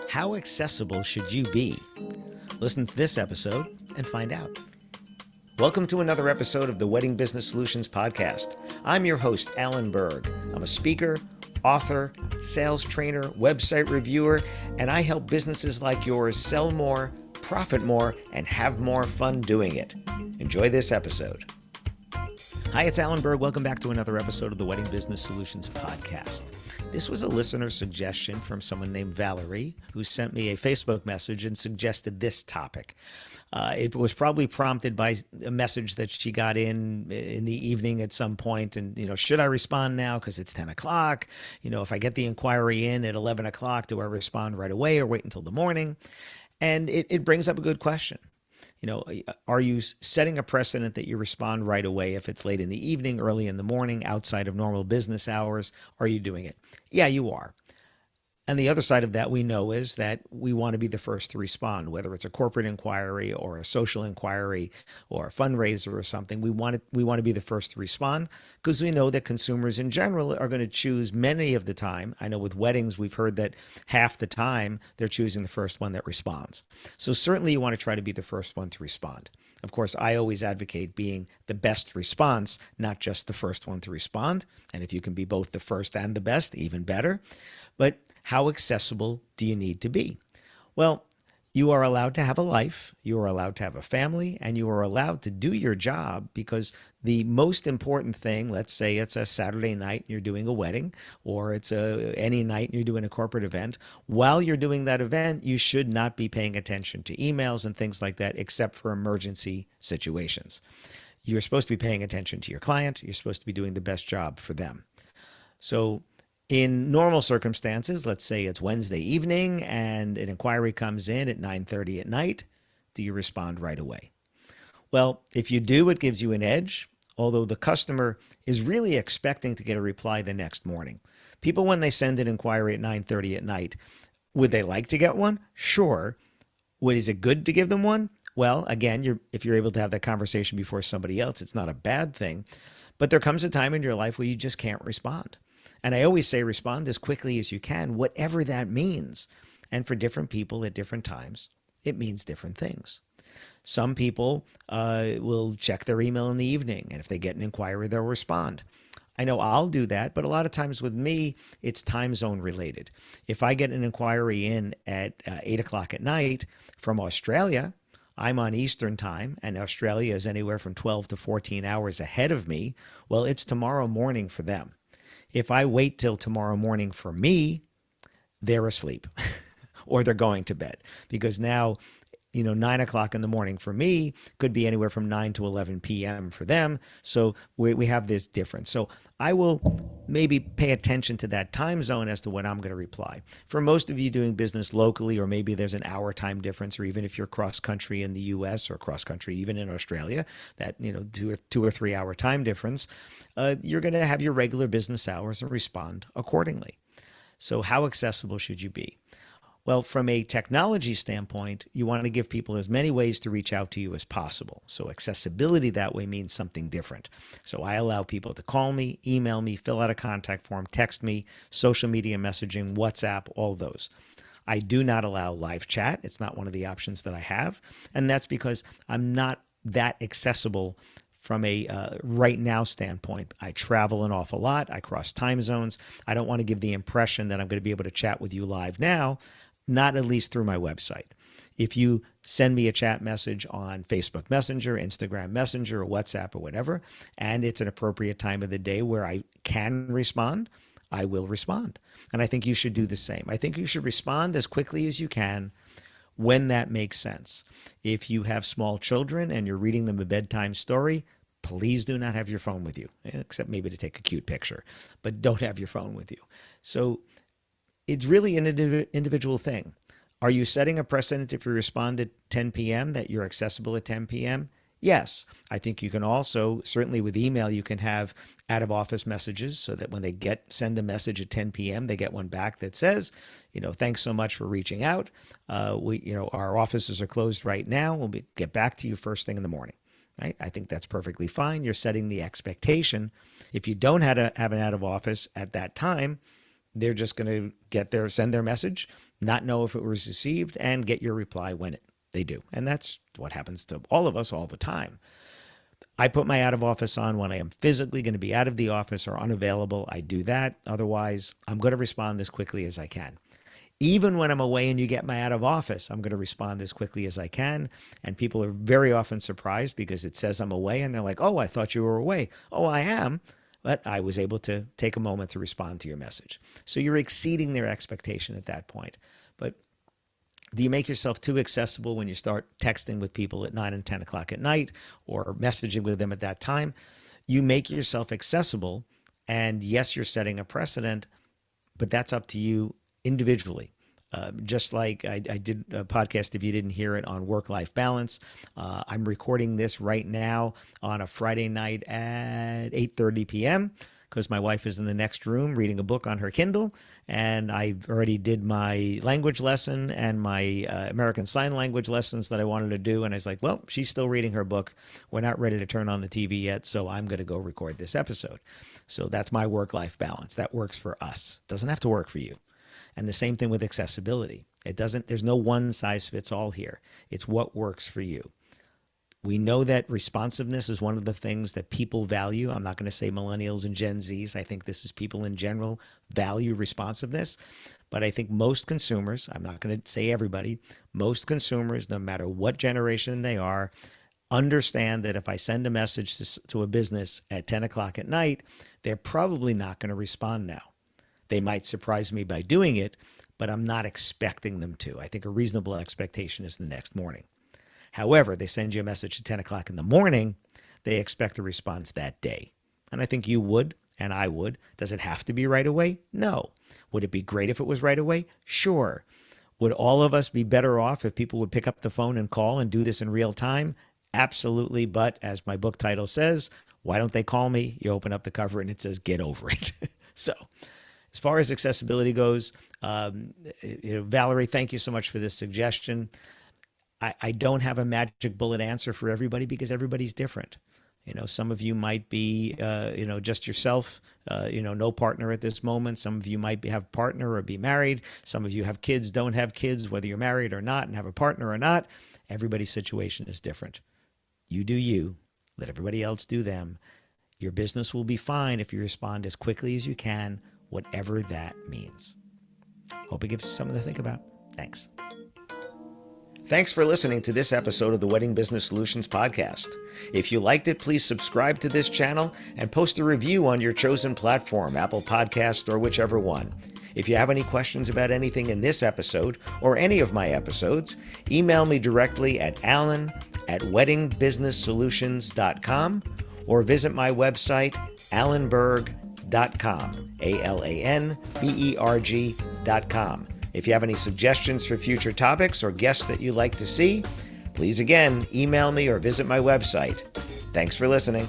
How accessible should you be? Listen to this episode and find out. Welcome to another episode of the Wedding Business Solutions Podcast. I'm your host, Alan Berg. I'm a speaker, author, sales trainer, website reviewer, and I help businesses like yours sell more, profit more, and have more fun doing it. Enjoy this episode. Hi, it's Alan Berg. Welcome back to another episode of the Wedding Business Solutions Podcast. This was a listener suggestion from someone named Valerie, who sent me a Facebook message and suggested this topic. It was probably prompted by a message that she got in the evening at some point. And, should I respond now because it's 10 o'clock? If I get the inquiry in at 11 o'clock, do I respond right away or wait until the morning? And it brings up a good question. Are you setting a precedent that you respond right away if it's late in the evening, early in the morning, outside of normal business hours? Are you doing it? Yeah, you are. And the other side of that we know is that we want to be the first to respond, whether it's a corporate inquiry or a social inquiry or a fundraiser or something. We want to be the first to respond because we know that consumers in general are going to choose many of the time. I know with weddings, we've heard that half the time they're choosing the first one that responds. So certainly you want to try to be the first one to respond. Of course, I always advocate being the best response, not just the first one to respond. And if you can be both the first and the best, even better. But how accessible do you need to be? Well, you are allowed to have a life, you are allowed to have a family, and you are allowed to do your job because the most important thing, let's say it's a Saturday night and you're doing a wedding, or it's any night and you're doing a corporate event. While you're doing that event, you should not be paying attention to emails and things like that, except for emergency situations. You're supposed to be paying attention to your client. You're supposed to be doing the best job for them. So in normal circumstances, let's say it's Wednesday evening and an inquiry comes in at 9:30 at night, do you respond right away? Well, if you do, it gives you an edge, although the customer is really expecting to get a reply the next morning. People, when they send an inquiry at 9:30 at night, would they like to get one? Sure. Is it good to give them one? Well, again, if you're able to have that conversation before somebody else, it's not a bad thing. But there comes a time in your life where you just can't respond. And I always say respond as quickly as you can, whatever that means. And for different people at different times, it means different things. Some people will check their email in the evening, and if they get an inquiry, they'll respond. I know I'll do that, but a lot of times with me, it's time zone related. If I get an inquiry in at 8 o'clock at night from Australia, I'm on Eastern time, and Australia is anywhere from 12 to 14 hours ahead of me. Well, it's tomorrow morning for them. If I wait till tomorrow morning for me, they're asleep or they're going to bed because now, 9 o'clock in the morning for me could be anywhere from 9 to 11 p.m. for them. So we have this difference. So I will maybe pay attention to that time zone as to when I'm going to reply. For most of you doing business locally, or maybe there's an hour time difference, or even if you're cross country in the US or cross country even in Australia, that 2 or 3 hour time difference, you're going to have your regular business hours and respond accordingly. So how accessible should you be? Well, from a technology standpoint, you want to give people as many ways to reach out to you as possible. So accessibility that way means something different. So I allow people to call me, email me, fill out a contact form, text me, social media messaging, WhatsApp, all those. I do not allow live chat. It's not one of the options that I have. And that's because I'm not that accessible from a right now standpoint. I travel an awful lot. I cross time zones. I don't want to give the impression that I'm going to be able to chat with you live now, not at least through my website. If you send me a chat message on Facebook Messenger, Instagram Messenger, or WhatsApp or whatever, and it's an appropriate time of the day where I can respond, I will respond. And I think you should do the same. I think you should respond as quickly as you can when that makes sense. If you have small children and you're reading them a bedtime story, please do not have your phone with you, except maybe to take a cute picture, but don't have your phone with you. So it's really an individual thing. Are you setting a precedent if you respond at 10 p.m. that you're accessible at 10 p.m.? Yes. I think you can also, certainly with email, you can have out of office messages so that when they send a message at 10 p.m., they get one back that says, thanks so much for reaching out. Our offices are closed right now. We'll get back to you first thing in the morning. right? I think that's perfectly fine. You're setting the expectation. If you don't have an out of office at that time, they're just going to send their message, not know if it was received, and get your reply when they do. And that's what happens to all of us all the time. I put my out of office on when I am physically going to be out of the office or unavailable. I do that. Otherwise, I'm going to respond as quickly as I can. Even when I'm away and you get my out of office, I'm going to respond as quickly as I can. And people are very often surprised because it says I'm away and they're like, oh, I thought you were away. Oh, I am. But I was able to take a moment to respond to your message. So you're exceeding their expectation at that point. But do you make yourself too accessible when you start texting with people at 9 and 10 o'clock at night or messaging with them at that time? You make yourself accessible. And yes, you're setting a precedent, but that's up to you individually. Just like I did a podcast, if you didn't hear it, on work-life balance. I'm recording this right now on a Friday night at 8:30 p.m. because my wife is in the next room reading a book on her Kindle, and I already did my language lesson and my American Sign Language lessons that I wanted to do, and I was like, well, she's still reading her book. We're not ready to turn on the TV yet, so I'm going to go record this episode. So that's my work-life balance. That works for us. It doesn't have to work for you. And the same thing with accessibility. There's no one size fits all here. It's what works for you. We know that responsiveness is one of the things that people value. I'm not going to say millennials and Gen Zs. I think this is people in general value responsiveness. But I think most consumers, I'm not going to say everybody, most consumers, no matter what generation they are, understand that if I send a message to a business at 10 o'clock at night, they're probably not going to respond now. They might surprise me by doing it, but I'm not expecting them to. I think a reasonable expectation is the next morning. However, they send you a message at 10 o'clock in the morning, they expect a response that day. And I think you would, and I would. Does it have to be right away? No. Would it be great if it was right away? Sure. Would all of us be better off if people would pick up the phone and call and do this in real time? Absolutely. But as my book title says, why don't they call me? You open up the cover and it says, get over it. So as far as accessibility goes, Valerie, thank you so much for this suggestion. I don't have a magic bullet answer for everybody because everybody's different. Some of you might be, just yourself, no partner at this moment. Some of you might have a partner or be married. Some of you have kids, don't have kids, whether you're married or not and have a partner or not. Everybody's situation is different. You do you. Let everybody else do them. Your business will be fine if you respond as quickly as you can, whatever that means. Hope it gives you something to think about. Thanks. Thanks for listening to this episode of the Wedding Business Solutions Podcast. If you liked it, please subscribe to this channel and post a review on your chosen platform, Apple Podcasts or whichever one. If you have any questions about anything in this episode or any of my episodes, email me directly at alan@weddingbusinesssolutions.com or visit my website, alanberg.com, alanberg.com. If you have any suggestions for future topics or guests that you'd like to see, please again, email me or visit my website. Thanks for listening.